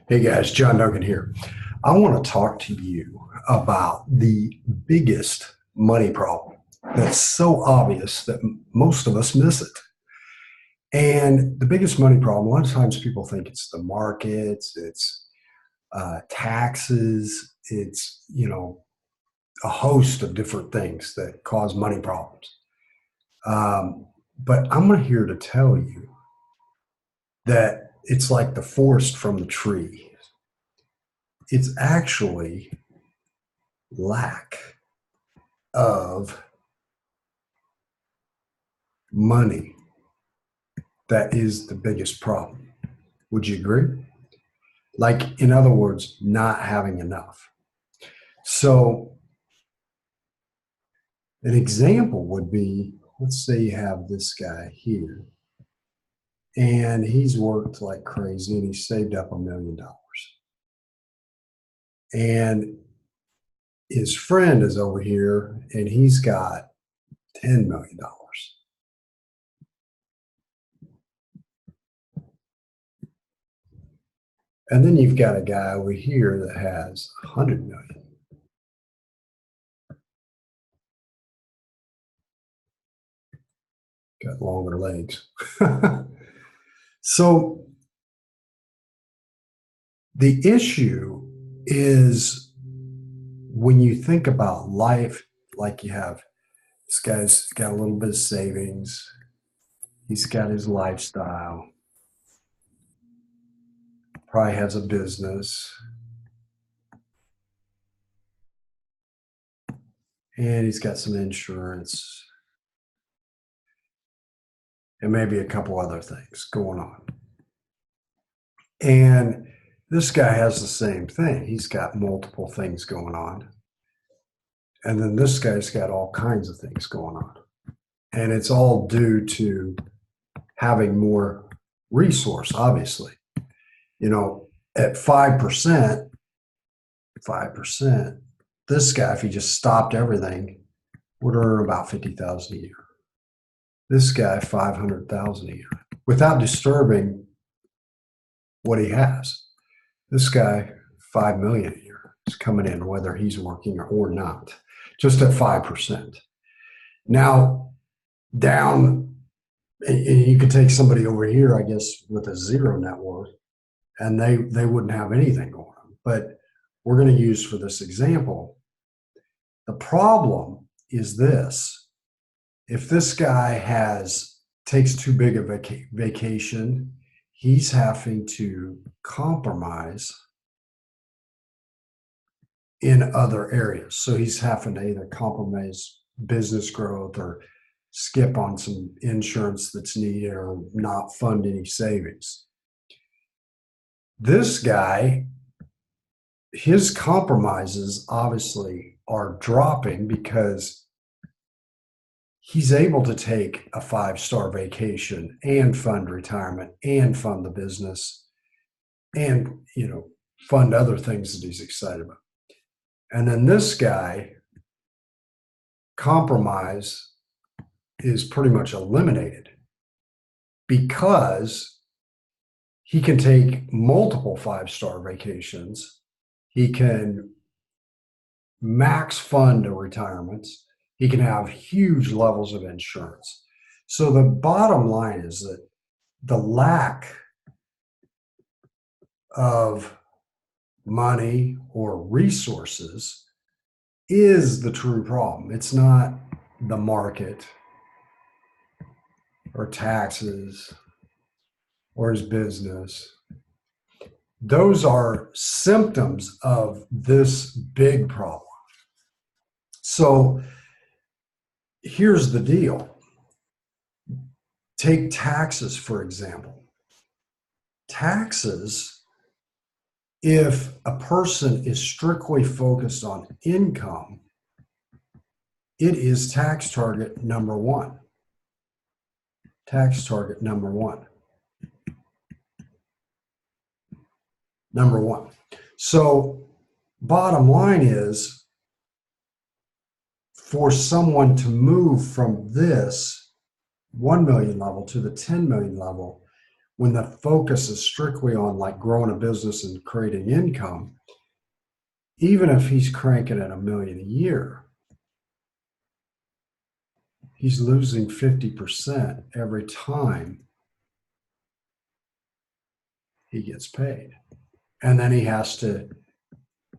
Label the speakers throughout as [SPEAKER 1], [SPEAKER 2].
[SPEAKER 1] Hey guys, John Duncan here. I want to talk to you about the biggest money problem that's so obvious that most of us miss it. And the biggest money problem, a lot of times people think it's the markets, it's taxes, it's, a host of different things that cause money problems. But I'm here to tell you that it's like the forest from the tree. It's actually lack of money that is the biggest problem. Would you agree? Like, in other words, not having enough. So, an example would be, let's say you have this guy here, and he's worked like crazy and he's saved up $1 million. And his friend is over here and he's got $10 million. And then you've got a guy over here that has 100 million. Got longer legs. So the issue is when you think about life, like you have this guy's got a little bit of savings, he's got his lifestyle, probably has a business, and he's got some insurance and maybe a couple other things going on. And this guy has the same thing. He's got multiple things going on. And then this guy's got all kinds of things going on. And it's all due to having more resource, obviously. At 5%, this guy, if he just stopped everything, would earn about 50,000 a year. This guy, 500,000 a year, without disturbing what he has. This guy, 5 million a year is coming in, whether he's working or not, just at 5%. Now, down, and you could take somebody over here, I guess, with a zero net worth, and they wouldn't have anything going on. But we're going to use for this example, the problem is this. If this guy takes too big a vacation, he's having to compromise in other areas. So he's having to either compromise business growth or skip on some insurance that's needed or not fund any savings. This guy, his compromises obviously are dropping because he's able to take a 5-star vacation and fund retirement and fund the business and, fund other things that he's excited about. And then this guy, compromise is pretty much eliminated because he can take multiple 5-star vacations. He can max fund a retirement. He can have huge levels of insurance. So the bottom line is that the lack of money or resources is the true problem. It's not the market or taxes or his business. Those are symptoms of this big problem. So here's the deal. Take taxes, for example. Taxes, if a person is strictly focused on income, it is tax target number one. Tax target number one. Number one. So bottom line is, for someone to move from this 1 million level to the 10 million level, when the focus is strictly on like growing a business and creating income, even if he's cranking at $1 million a year, he's losing 50% every time he gets paid. And then he has to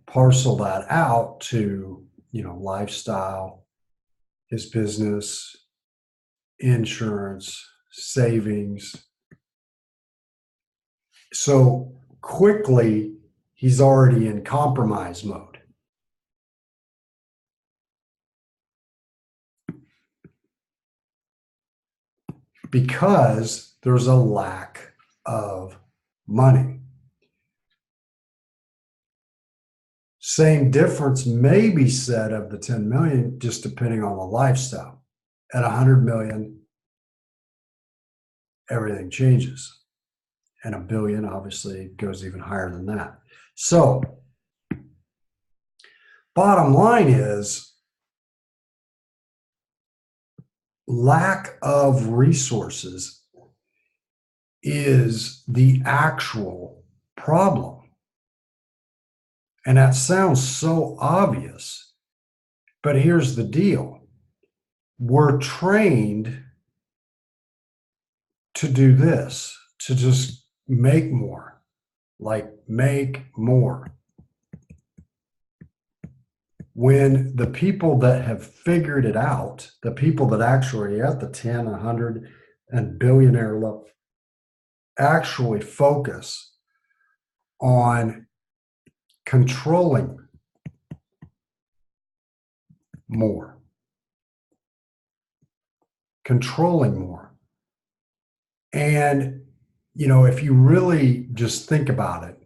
[SPEAKER 1] parcel that out to, lifestyle, his business, insurance, savings. So quickly, he's already in compromise mode. Because there's a lack of money. Same difference may be said of the 10 million, just depending on the lifestyle. At 100 million, everything changes. And $1 billion, obviously, goes even higher than that. So, bottom line is, lack of resources is the actual problem. And that sounds so obvious, but here's the deal. We're trained to do this, to just make more, like make more. When the people that have figured it out, the people that actually are at the 10, 100, and billionaire level, actually focus on controlling more. Controlling more. And, if you really just think about it,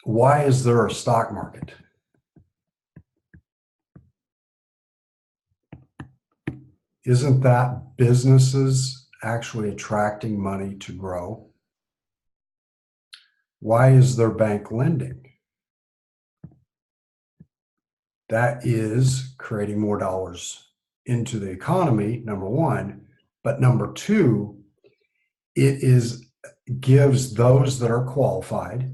[SPEAKER 1] why is there a stock market? Isn't that businesses actually attracting money to grow? Why is there bank lending? That is creating more dollars into the economy, number one. But number two, it gives those that are qualified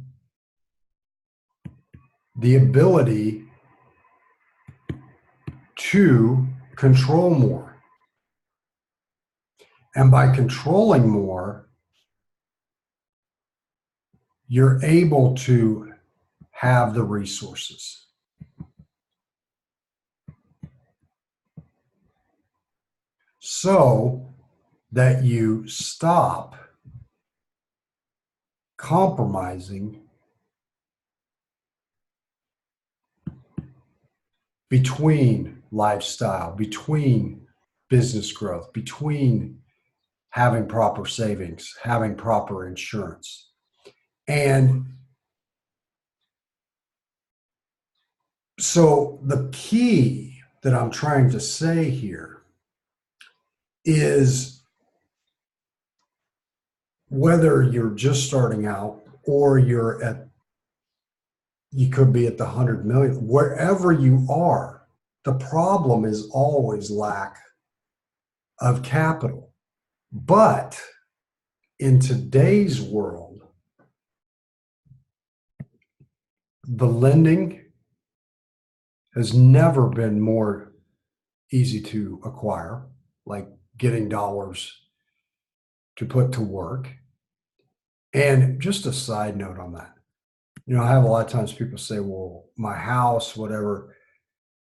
[SPEAKER 1] the ability to control more. And by controlling more, you're able to have the resources. So that you stop compromising between lifestyle, between business growth, between having proper savings, having proper insurance. And so the key that I'm trying to say here is, whether you're just starting out or you could be at the 100 million, wherever you are, the problem is always lack of capital. But in today's world, the lending has never been more easy to acquire, like getting dollars to put to work. And just a side note on that, I have a lot of times people say, well, my house, whatever.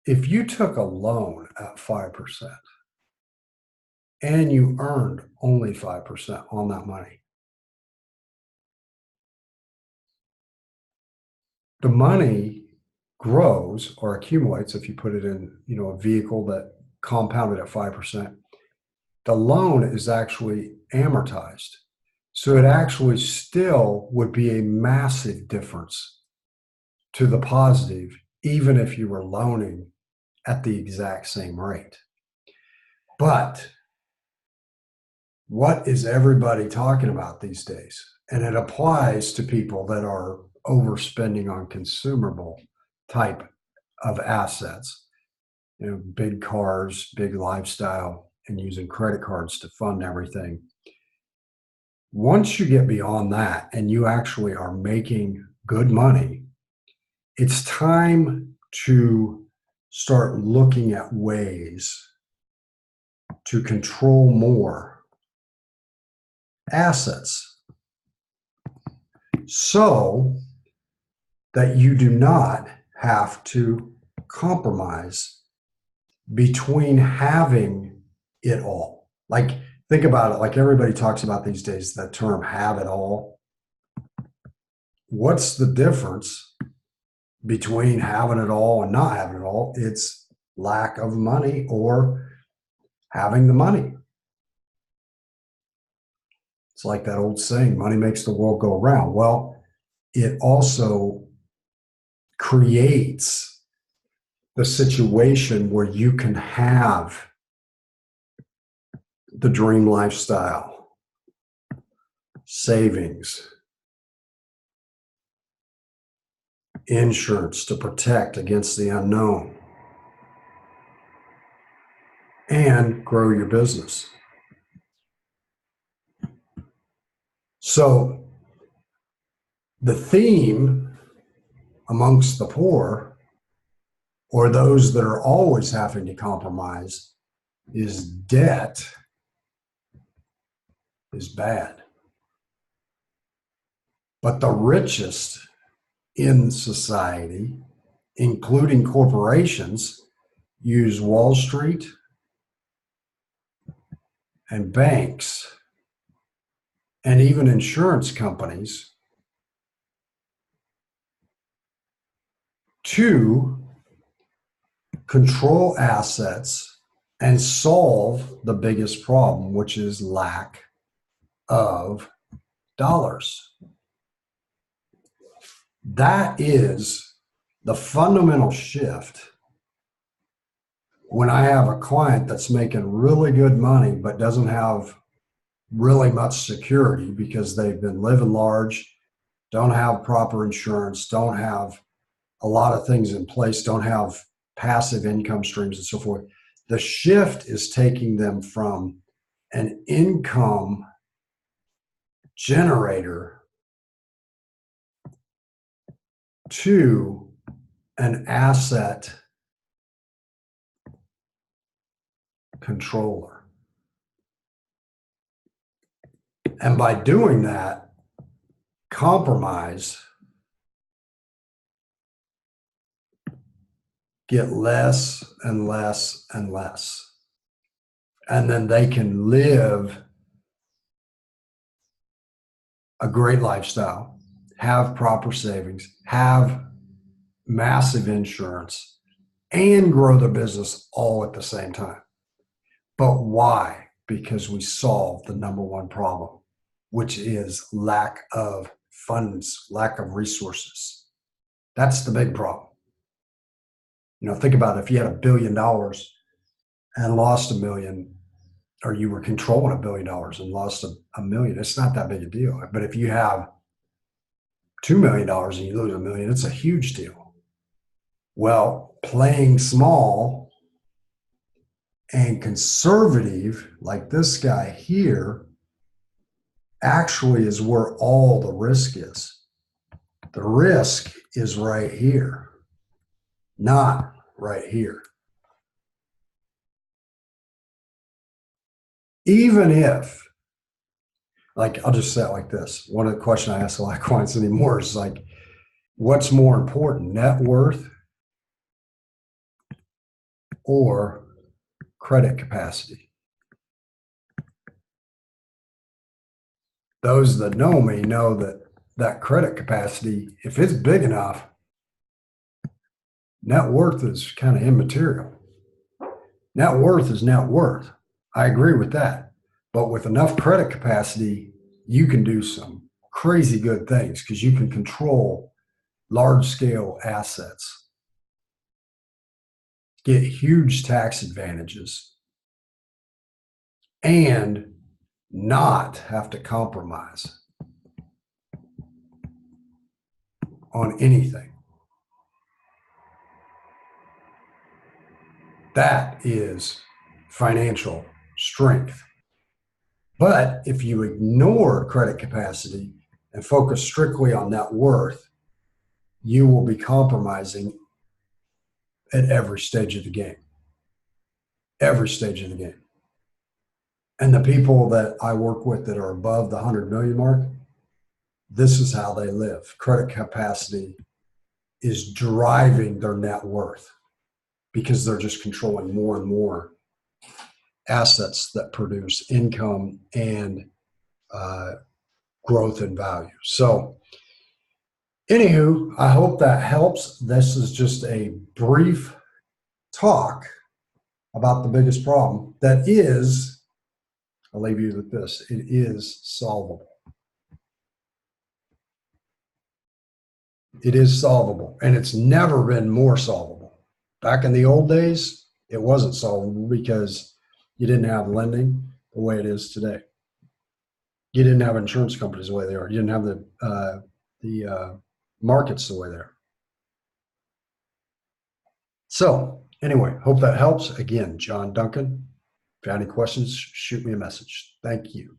[SPEAKER 1] If you took a loan at 5% and you earned only 5% on that money, the money grows or accumulates if you put it in, a vehicle that compounded at 5%. The loan is actually amortized. So it actually still would be a massive difference to the positive, even if you were loaning at the exact same rate. But what is everybody talking about these days? And it applies to people that are overspending on consumable type of assets, big cars, big lifestyle, and using credit cards to fund everything. Once you get beyond that and you actually are making good money, it's time to start looking at ways to control more assets so that you do not have to compromise between having it all. Like, think about it, like everybody talks about these days, that term have it all. What's the difference between having it all and not having it all? It's lack of money or having the money. It's like that old saying, money makes the world go round. Well, it also creates the situation where you can have the dream lifestyle, savings, insurance to protect against the unknown, and grow your business. So the theme amongst the poor, or those that are always having to compromise, is debt is bad. But the richest in society, including corporations, use Wall Street and banks and even insurance companies to control assets and solve the biggest problem, which is lack of dollars. That is the fundamental shift. When I have a client that's making really good money but doesn't have really much security because they've been living large, don't have proper insurance, don't have a lot of things in place, don't have passive income streams and so forth, the shift is taking them from an income generator to an asset controller. And by doing that, compromise, get less and less and less. And then they can live a great lifestyle, have proper savings, have massive insurance, and grow their business all at the same time. But why? Because we solved the number one problem, which is lack of funds, lack of resources. That's the big problem. Think about it. If you had $1 billion and lost $1 million, or you were controlling $1 billion and lost a million, it's not that big a deal. But if you have $2 million and you lose $1 million, it's a huge deal. Well, playing small and conservative, like this guy here, actually is where all the risk is. The risk is right here, not right here. Even if, like, I'll just say it like this. One of the questions I ask a lot of clients anymore is like, what's more important, net worth or credit capacity? Those that know me know that credit capacity, if it's big enough, net worth is kind of immaterial. Net worth is net worth. I agree with that. But with enough credit capacity, you can do some crazy good things because you can control large scale assets, get huge tax advantages, and not have to compromise on anything. That is financial strength. But if you ignore credit capacity and focus strictly on net worth, you will be compromising at every stage of the game. Every stage of the game. And the people that I work with that are above the 100 million mark, this is how they live. Credit capacity is driving their net worth because they're just controlling more and more assets that produce income and growth and value. So, anywho, I hope that helps. This is just a brief talk about the biggest problem that is, I'll leave you with this, it is solvable. It is solvable, and it's never been more solvable. Back in the old days, it wasn't solvable because you didn't have lending the way it is today. You didn't have insurance companies the way they are. You didn't have the markets the way they are. So anyway, hope that helps. Again, John Duncan. If you have any questions, shoot me a message. Thank you.